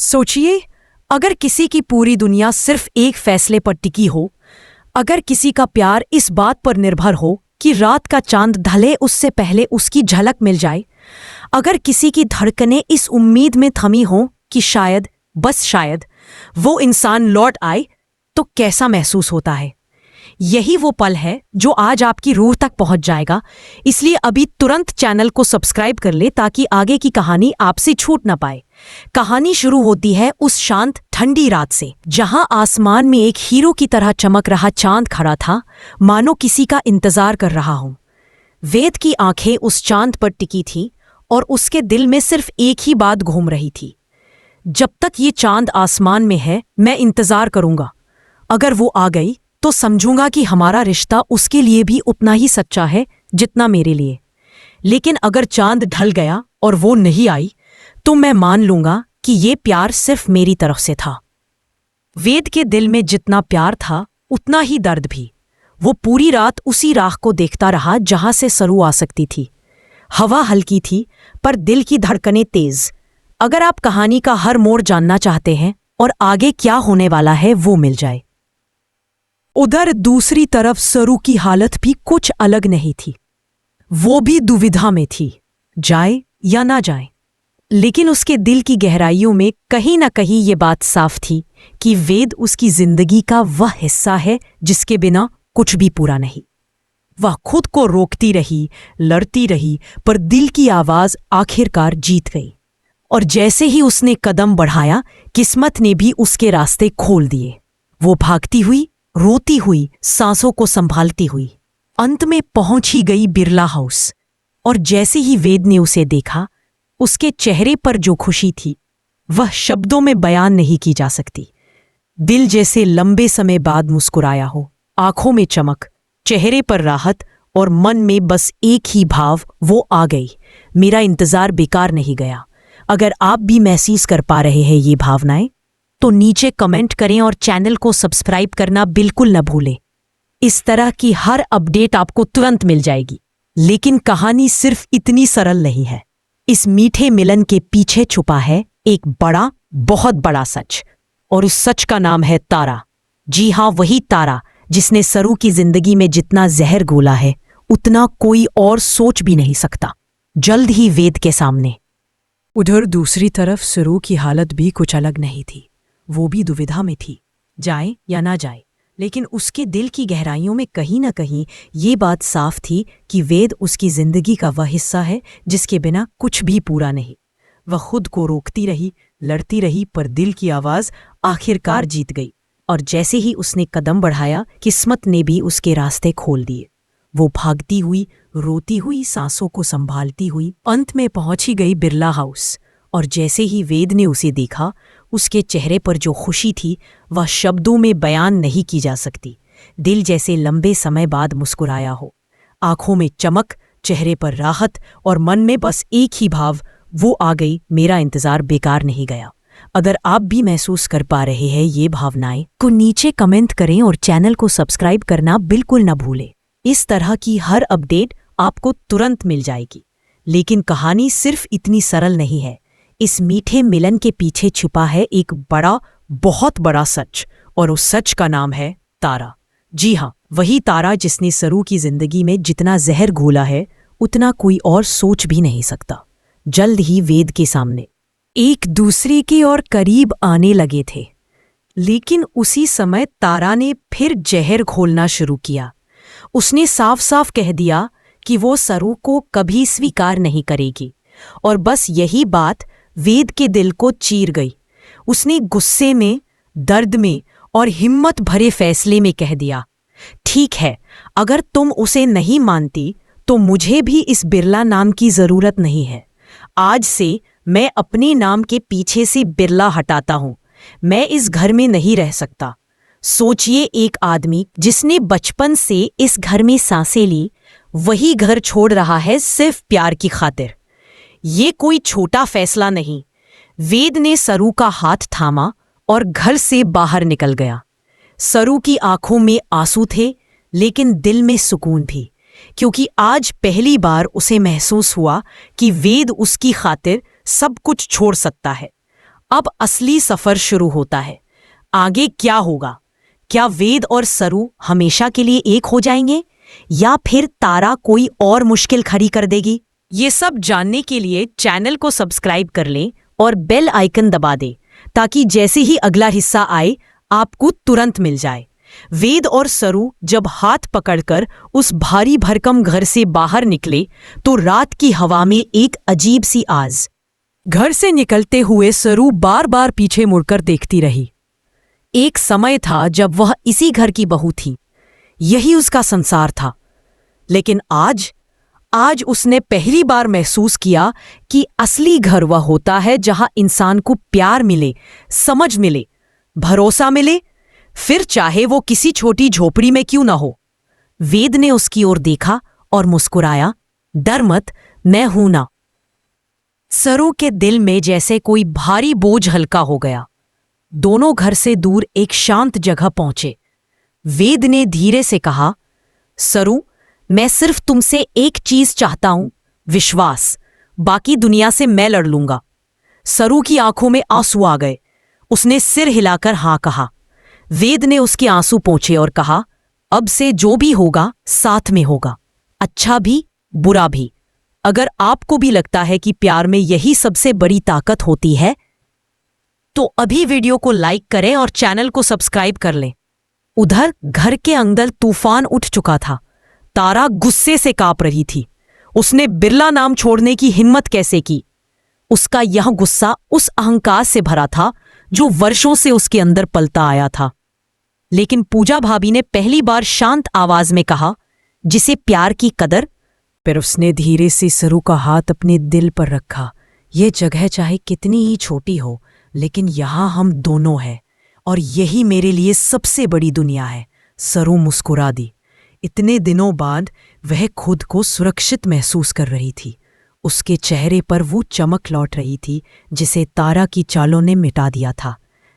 सोचिए, अगर किसी की पूरी दुनिया सिर्फ एक फैसले पर टिकी हो, अगर किसी का प्यार इस बात पर निर्भर हो कि रात का चांद ढले उससे पहले उसकी झलक मिल जाए, अगर किसी की धड़कनें इस उम्मीद में थमी हों कि शायद, बस शायद, वो इंसान लौट आए, तो कैसा महसूस होता है। यही वो पल है जो आज आपकी रूह तक पहुंच जाएगा। इसलिए अभी तुरंत चैनल को सब्सक्राइब कर ले ताकि आगे की कहानी आपसे छूट ना पाए। कहानी शुरू होती है उस शांत ठंडी रात से, जहां आसमान में एक हीरो की तरह चमक रहा चांद खड़ा था, मानो किसी का इंतजार कर रहा हो। वेद की आंखें उस चांद पर टिकी थीं और उसके दिल में सिर्फ एक ही बात घूम रही थी, जब तक ये चांद आसमान में है मैं इंतजार करूंगा। अगर वो आ गई तो समझूंगा कि हमारा रिश्ता उसके लिए भी उतना ही सच्चा है जितना मेरे लिए। लेकिन अगर चांद ढल गया और वो नहीं आई, तो मैं मान लूंगा कि ये प्यार सिर्फ मेरी तरफ से था। वेद के दिल में जितना प्यार था उतना ही दर्द भी। वो पूरी रात उसी राह को देखता रहा जहां से सरू आ सकती थी। हवा हल्की थी पर दिल की धड़कनें तेज। अगर आप कहानी का हर मोड़ जानना चाहते हैं और आगे क्या होने वाला है वो मिल जाए। उधर दूसरी तरफ सरू की हालत भी कुछ अलग नहीं थी। वो भी दुविधा में थी, जाए या ना जाए। लेकिन उसके दिल की गहराइयों में कहीं ना कहीं ये बात साफ थी कि वेद उसकी जिंदगी का वह हिस्सा है जिसके बिना कुछ भी पूरा नहीं। वह खुद को रोकती रही, लड़ती रही, पर दिल की आवाज आखिरकार जीत गई। और जैसे ही उसने कदम बढ़ाया, किस्मत ने भी उसके रास्ते खोल दिए। वो भागती हुई, रोती हुई, सांसों को संभालती हुई अंत में पहुंच ही गई बिरला हाउस। और जैसे ही वेद ने उसे देखा, उसके चेहरे पर जो खुशी थी वह शब्दों में बयान नहीं की जा सकती। दिल जैसे लंबे समय बाद मुस्कुराया हो, आंखों में चमक, चेहरे पर राहत और मन में बस एक ही भाव, वो आ गई, मेरा इंतजार बेकार नहीं गया। अगर आप भी महसूस कर पा रहे हैं ये भावनाएं, तो नीचे कमेंट करें और चैनल को सब्सक्राइब करना बिल्कुल न भूलें। इस तरह की हर अपडेट आपको तुरंत मिल जाएगी। लेकिन कहानी सिर्फ इतनी सरल नहीं है। इस मीठे मिलन के पीछे छुपा है एक बड़ा, बहुत बड़ा सच, और उस सच का नाम है तारा। जी हाँ, वही तारा जिसने सरू की जिंदगी में जितना जहर घोला है उतना कोई और सोच भी नहीं सकता। जल्द ही वेद के सामने। उधर दूसरी तरफ सरू की हालत भी कुछ अलग नहीं थी। वो भी दुविधा में थी, जाए या ना जाए। लेकिन उसके दिल की गहराइयों में कहीं ना कहीं ये बात साफ थी कि वेद उसकी जिंदगी का वह हिस्सा है जिसके बिना कुछ भी पूरा नहीं। वह खुद को रोकती रही, लड़ती रही, पर दिल की आवाज आखिरकार जीत गई। और जैसे ही उसने कदम बढ़ाया, किस्मत ने भी उसके रास्ते खोल दिए। वो भागती हुई, रोती हुई, सांसों को संभालती हुई अंत में पहुंच ही गई बिरला हाउस। और जैसे ही वेद ने उसे देखा, उसके चेहरे पर जो खुशी थी वह शब्दों में बयान नहीं की जा सकती। दिल जैसे लंबे समय बाद मुस्कुराया हो, आंखों में चमक, चेहरे पर राहत और मन में बस एक ही भाव, वो आ गई, मेरा इंतजार बेकार नहीं गया। अगर आप भी महसूस कर पा रहे हैं ये भावनाएं, तो नीचे कमेंट करें और चैनल को सब्सक्राइब करना बिल्कुल न भूलें। इस तरह की हर अपडेट आपको तुरंत मिल जाएगी। लेकिन कहानी सिर्फ इतनी सरल नहीं है। इस मीठे मिलन के पीछे छुपा है एक बड़ा, बहुत बड़ा सच, और उस सच का नाम है तारा। जी हाँ, वही तारा जिसने सरू की जिंदगी में जितना जहर घोला है उतना कोई और सोच भी नहीं सकता। जल्द ही वेद के सामने एक दूसरे के और करीब आने लगे थे। लेकिन उसी समय तारा ने फिर जहर घोलना शुरू किया। उसने साफ साफ कह दिया कि वो सरू को कभी स्वीकार नहीं करेगी। और बस यही बात वेद के दिल को चीर गई। उसने गुस्से में, दर्द में और हिम्मत भरे फैसले में कह दिया, ठीक है, अगर तुम उसे नहीं मानती तो मुझे भी इस बिरला नाम की जरूरत नहीं है। आज से मैं अपने नाम के पीछे से बिरला हटाता हूं। मैं इस घर में नहीं रह सकता। सोचिए, एक आदमी जिसने बचपन से इस घर में सांसें ली, वही घर छोड़ रहा है सिर्फ प्यार की खातिर। ये कोई छोटा फैसला नहीं। वेद ने सरू का हाथ थामा और घर से बाहर निकल गया। सरू की आंखों में आंसू थे, लेकिन दिल में सुकून भी, क्योंकि आज पहली बार उसे महसूस हुआ कि वेद उसकी खातिर सब कुछ छोड़ सकता है। अब असली सफर शुरू होता है। आगे क्या होगा? क्या वेद और सरू हमेशा के लिए एक हो जाएंगे या फिर तारा कोई और मुश्किल खड़ी कर देगी? ये सब जानने के लिए चैनल को सब्सक्राइब कर लें और बेल आइकन दबा दें ताकि जैसे ही अगला हिस्सा आए आपको तुरंत मिल जाए। वेद और सरू जब हाथ पकड़कर उस भारी भरकम घर से बाहर निकले तो रात की हवा में एक अजीब सी आवाज। घर से निकलते हुए सरू बार बार पीछे मुड़कर देखती रही। एक समय था जब वह इसी घर की बहू थी, यही उसका संसार था। लेकिन आज उसने पहली बार महसूस किया कि असली घर वह होता है जहां इंसान को प्यार मिले, समझ मिले, भरोसा मिले, फिर चाहे वो किसी छोटी झोपड़ी में क्यों ना हो। वेद ने उसकी ओर देखा और मुस्कुराया, डर मत, मैं हूं ना। सरू के दिल में जैसे कोई भारी बोझ हल्का हो गया। दोनों घर से दूर एक शांत जगह पहुंचे। वेद ने धीरे से कहा, सरू, मैं सिर्फ तुमसे एक चीज चाहता हूं, विश्वास। बाकी दुनिया से मैं लड़ लूंगा। सरू की आंखों में आंसू आ गए। उसने सिर हिलाकर हां कहा। वेद ने उसके आंसू पोंछे और कहा, अब से जो भी होगा साथ में होगा, अच्छा भी बुरा भी। अगर आपको भी लगता है कि प्यार में यही सबसे बड़ी ताकत होती है तो अभी वीडियो को लाइक करें और चैनल को सब्सक्राइब कर लें। उधर घर के अंदर तूफान उठ चुका था। तारा गुस्से से कांप रही थी। उसने बिरला नाम छोड़ने की हिम्मत कैसे की? उसका यह गुस्सा उस अहंकार से भरा था जो वर्षों से उसके अंदर पलता आया था। लेकिन पूजा भाभी ने पहली बार शांत आवाज में कहा, जिसे प्यार की कदर। फिर उसने धीरे से सरू का हाथ अपने दिल पर रखा। यह जगह चाहे कितनी ही छोटी हो, लेकिन यहां हम दोनों हैं और यही मेरे लिए सबसे बड़ी दुनिया है। सरू मुस्कुरा दी। इतने दिनों बाद वह खुद को सुरक्षित महसूस कर रही थी। उसके चेहरे पर वो चमक लौट रही थी जिसे तारा की चालों ने मिटा दिया था।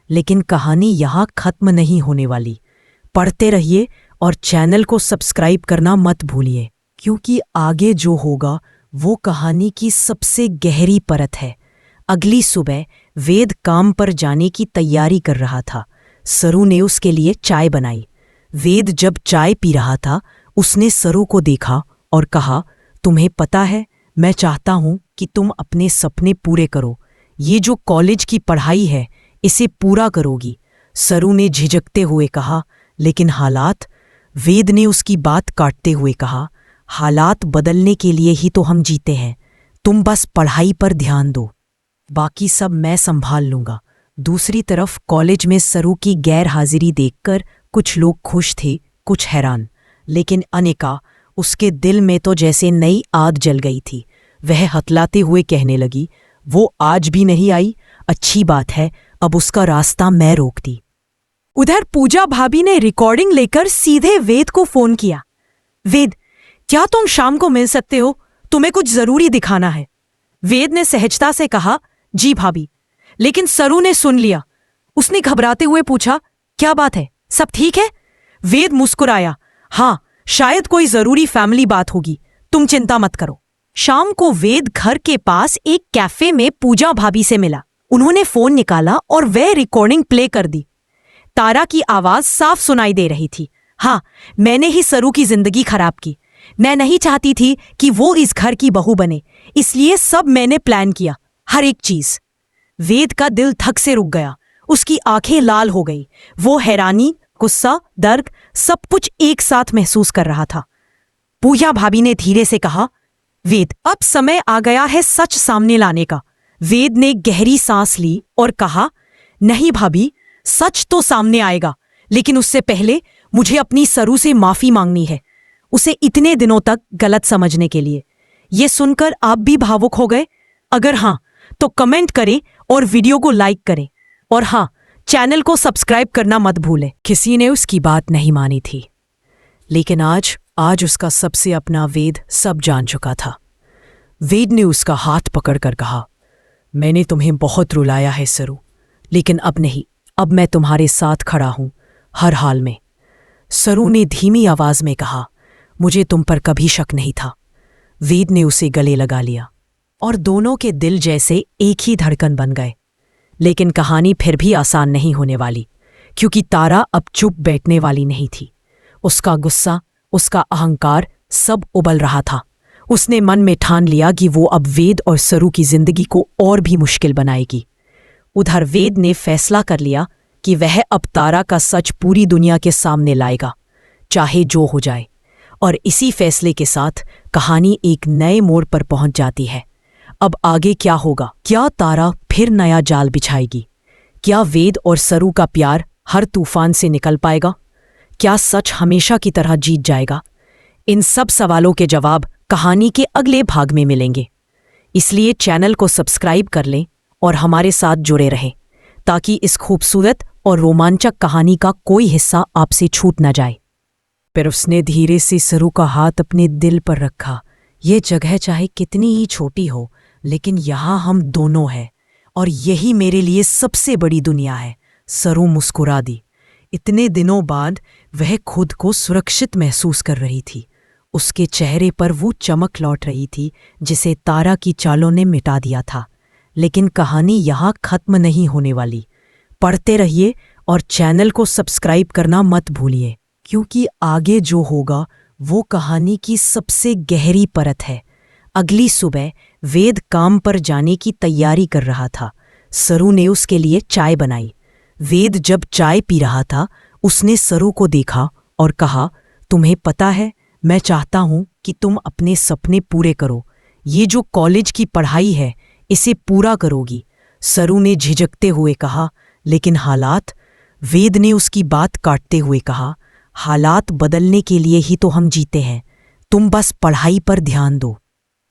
लेकिन कहानी यहाँ खत्म नहीं होने वाली। पढ़ते रहिए और चैनल को सब्सक्राइब करना मत भूलिए, क्योंकि आगे जो होगा वो कहानी की सबसे गहरी परत है। अगली सुबह वेद काम पर जाने की तैयारी कर रहा था। सरू ने उसके लिए चाय बनाई। वेद जब चाय पी रहा था उसने सरू को देखा और कहा, तुम्हें पता है, मैं चाहता हूं कि तुम अपने सपने पूरे करो। ये जो कॉलेज की पढ़ाई है इसे पूरा करोगी। सरू ने झिझकते हुए कहा, लेकिन हालात? वेद ने उसकी बात काटते हुए कहा, हालात बदलने के लिए ही तो हम जीते हैं। तुम बस पढ़ाई पर ध्यान दो, बाकी सब मैं संभाल लूंगा। दूसरी तरफ कॉलेज में सरू की गैर हाजिरी देखकर कुछ लोग खुश थे, कुछ हैरान। लेकिन अनिका, उसके दिल में तो जैसे नई आग जल गई थी। वह हतलाते हुए कहने लगी, वो आज भी नहीं आई? अच्छी बात है, अब उसका रास्ता मैं रोक दी। उधर पूजा भाभी ने रिकॉर्डिंग लेकर सीधे वेद को फोन किया। वेद, क्या तुम शाम को मिल सकते हो? तुम्हें कुछ जरूरी दिखाना है। वेद ने सहजता से कहा, जी भाभी। लेकिन सरू ने सुन लिया। उसने घबराते हुए पूछा, क्या बात है, सब ठीक है? वेद मुस्कुराया, हाँ, शायद कोई जरूरी फैमिली बात होगी, तुम चिंता मत करो। शाम को वेद घर के पास एक कैफे में पूजा भाभी से मिला। उन्होंने फोन निकाला और वह रिकॉर्डिंग प्ले कर दी। तारा की आवाज साफ सुनाई दे रही थी। हाँ, मैंने ही सरू की जिंदगी खराब की। मैं नहीं चाहती थी कि वो इस घर की बहू बने, इसलिए सब मैंने प्लान किया, हर एक चीज। वेद का दिल धक से रुक गया। उसकी आंखें लाल हो गई। वो हैरानी, गुस्सा, दर्द सब कुछ एक साथ महसूस कर रहा था। पूजा भाभी ने धीरे से कहा, वेद, अब समय आ गया है सच सामने लाने का। वेद ने गहरी सांस ली और कहा, नहीं भाभी, सच तो सामने आएगा, लेकिन उससे पहले मुझे अपनी सरू से माफी मांगनी है, उसे इतने दिनों तक गलत समझने के लिए। यह सुनकर आप भी भावुक हो गए? अगर हाँ तो कमेंट करें और वीडियो को लाइक करें, और हाँ, चैनल को सब्सक्राइब करना मत भूलें। किसी ने उसकी बात नहीं मानी थी, लेकिन आज उसका सबसे अपना वेद सब जान चुका था। वेद ने उसका हाथ पकड़कर कहा, मैंने तुम्हें बहुत रुलाया है सरू, लेकिन अब नहीं, अब मैं तुम्हारे साथ खड़ा हूं हर हाल में। सरू ने धीमी आवाज में कहा, मुझे तुम पर कभी शक नहीं था। वेद ने उसे गले लगा लिया और दोनों के दिल जैसे एक ही धड़कन बन गए। लेकिन कहानी फिर भी आसान नहीं होने वाली, क्योंकि तारा अब चुप बैठने वाली नहीं थी। उसका गुस्सा, उसका अहंकार सब उबल रहा था। उसने मन में ठान लिया कि वो अब वेद और सरू की जिंदगी को और भी मुश्किल बनाएगी। उधर वेद ने फैसला कर लिया कि वह अब तारा का सच पूरी दुनिया के सामने लाएगा, चाहे जो हो जाए। और इसी फैसले के साथ कहानी एक नए मोड़ पर पहुंच जाती है। अब आगे क्या होगा? क्या तारा फिर नया जाल बिछाएगी? क्या वेद और सरू का प्यार हर तूफान से निकल पाएगा? क्या सच हमेशा की तरह जीत जाएगा? इन सब सवालों के जवाब कहानी के अगले भाग में मिलेंगे। इसलिए चैनल को सब्सक्राइब कर लें और हमारे साथ जुड़े रहें, ताकि इस खूबसूरत और रोमांचक कहानी का कोई हिस्सा आपसे छूट न जाए। फिर उसने धीरे से सरू का हाथ अपने दिल पर रखा। ये जगह चाहे कितनी ही छोटी हो, लेकिन यहाँ हम दोनों हैं, और यही मेरे लिए सबसे बड़ी दुनिया है। सरू मुस्कुरा दी। इतने दिनों बाद वह खुद को सुरक्षित महसूस कर रही थी। उसके चेहरे पर वो चमक लौट रही थी जिसे तारा की चालों ने मिटा दिया था। लेकिन कहानी यहाँ खत्म नहीं होने वाली। पढ़ते रहिए और चैनल को सब्सक्राइब करना मत भूलिए, क्योंकि आगे जो होगा वो कहानी की सबसे गहरी परत है। अगली सुबह वेद काम पर जाने की तैयारी कर रहा था। सरू ने उसके लिए चाय बनाई। वेद जब चाय पी रहा था, उसने सरू को देखा और कहा, तुम्हें पता है, मैं चाहता हूं कि तुम अपने सपने पूरे करो। ये जो कॉलेज की पढ़ाई है, इसे पूरा करोगी। सरू ने झिझकते हुए कहा, लेकिन हालात? वेद ने उसकी बात काटते हुए कहा, हालात बदलने के लिए ही तो हम जीते हैं। तुम बस पढ़ाई पर ध्यान दो,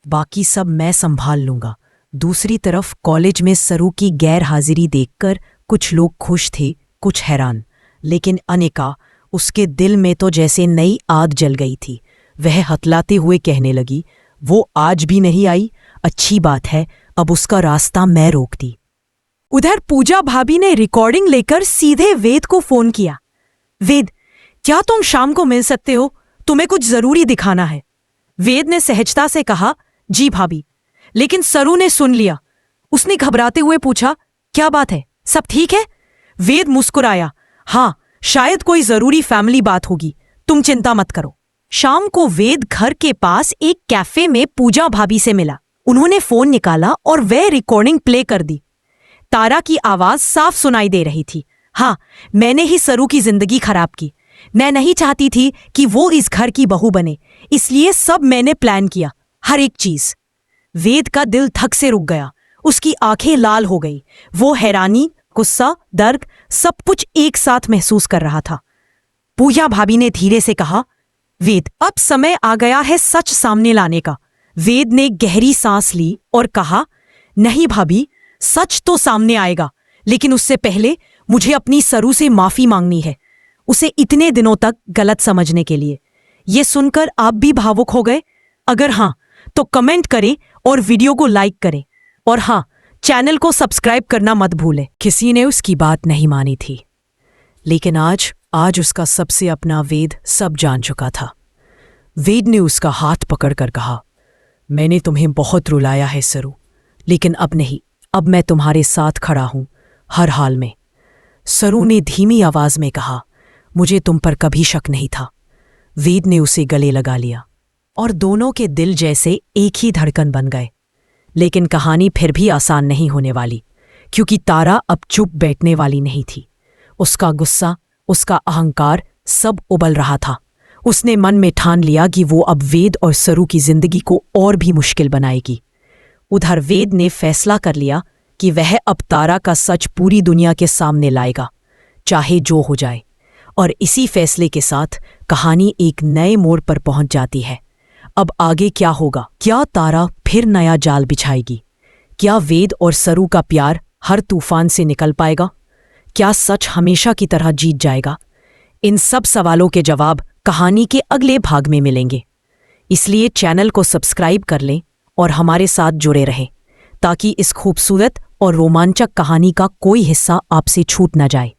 बाकी सब मैं संभाल लूंगा। दूसरी तरफ कॉलेज में सरू की गैर हाजिरी देखकर कुछ लोग खुश थे, कुछ हैरान। लेकिन अनिका, उसके दिल में तो जैसे नई आग जल गई थी। वह हतलाते हुए कहने लगी, वो आज भी नहीं आई? अच्छी बात है, अब उसका रास्ता मैं रोकती। उधर पूजा भाभी ने रिकॉर्डिंग लेकर सीधे वेद को फोन किया। वेद, क्या तुम शाम को मिल सकते हो? तुम्हें कुछ जरूरी दिखाना है। वेद ने सहजता से कहा, जी भाभी। लेकिन सरू ने सुन लिया। उसने घबराते हुए पूछा, क्या बात है, सब ठीक है? वेद मुस्कुराया, हाँ, शायद कोई जरूरी फैमिली बात होगी, तुम चिंता मत करो। शाम को वेद घर के पास एक कैफे में पूजा भाभी से मिला। उन्होंने फोन निकाला और वह रिकॉर्डिंग प्ले कर दी। तारा की आवाज साफ सुनाई दे रही थी। हाँ, मैंने ही सरू की जिंदगी खराब की। मैं नहीं चाहती थी कि वो इस घर की बहू बने, इसलिए सब मैंने प्लान किया, हर एक चीज। वेद का दिल धक से रुक गया। उसकी आंखें लाल हो गई। वो हैरानी, गुस्सा, दर्द सब कुछ एक साथ महसूस कर रहा था। पूजा भाभी ने धीरे से कहा, वेद, अब समय आ गया है सच सामने लाने का। वेद ने गहरी सांस ली और कहा, नहीं भाभी, सच तो सामने आएगा, लेकिन उससे पहले मुझे अपनी सरू से माफी मांगनी है, उसे इतने दिनों तक गलत समझने के लिए। ये सुनकर आप भी भावुक हो गए? अगर हाँ, तो कमेंट करें और वीडियो को लाइक करें। और हाँ, चैनल को सब्सक्राइब करना मत भूलें। किसी ने उसकी बात नहीं मानी थी, लेकिन आज उसका सबसे अपना वेद सब जान चुका था। वेद ने उसका हाथ पकड़कर कहा, मैंने तुम्हें बहुत रुलाया है सरू, लेकिन अब नहीं, अब मैं तुम्हारे साथ खड़ा हूं हर हाल में। सरू ने धीमी आवाज में कहा, मुझे तुम पर कभी शक नहीं था। वेद ने उसे गले लगा लिया और दोनों के दिल जैसे एक ही धड़कन बन गए। लेकिन कहानी फिर भी आसान नहीं होने वाली, क्योंकि तारा अब चुप बैठने वाली नहीं थी। उसका गुस्सा, उसका अहंकार सब उबल रहा था। उसने मन में ठान लिया कि वो अब वेद और सरू की जिंदगी को और भी मुश्किल बनाएगी। उधर वेद ने फैसला कर लिया कि वह अब तारा का सच पूरी दुनिया के सामने लाएगा, चाहे जो हो जाए। और इसी फैसले के साथ कहानी एक नए मोड़ पर पहुंच जाती है। अब आगे क्या होगा? क्या तारा फिर नया जाल बिछाएगी? क्या वेद और सरू का प्यार हर तूफान से निकल पाएगा? क्या सच हमेशा की तरह जीत जाएगा? इन सब सवालों के जवाब कहानी के अगले भाग में मिलेंगे। इसलिए चैनल को सब्सक्राइब कर लें और हमारे साथ जुड़े रहें, ताकि इस खूबसूरत और रोमांचक कहानी का कोई हिस्सा आपसे छूट न जाए।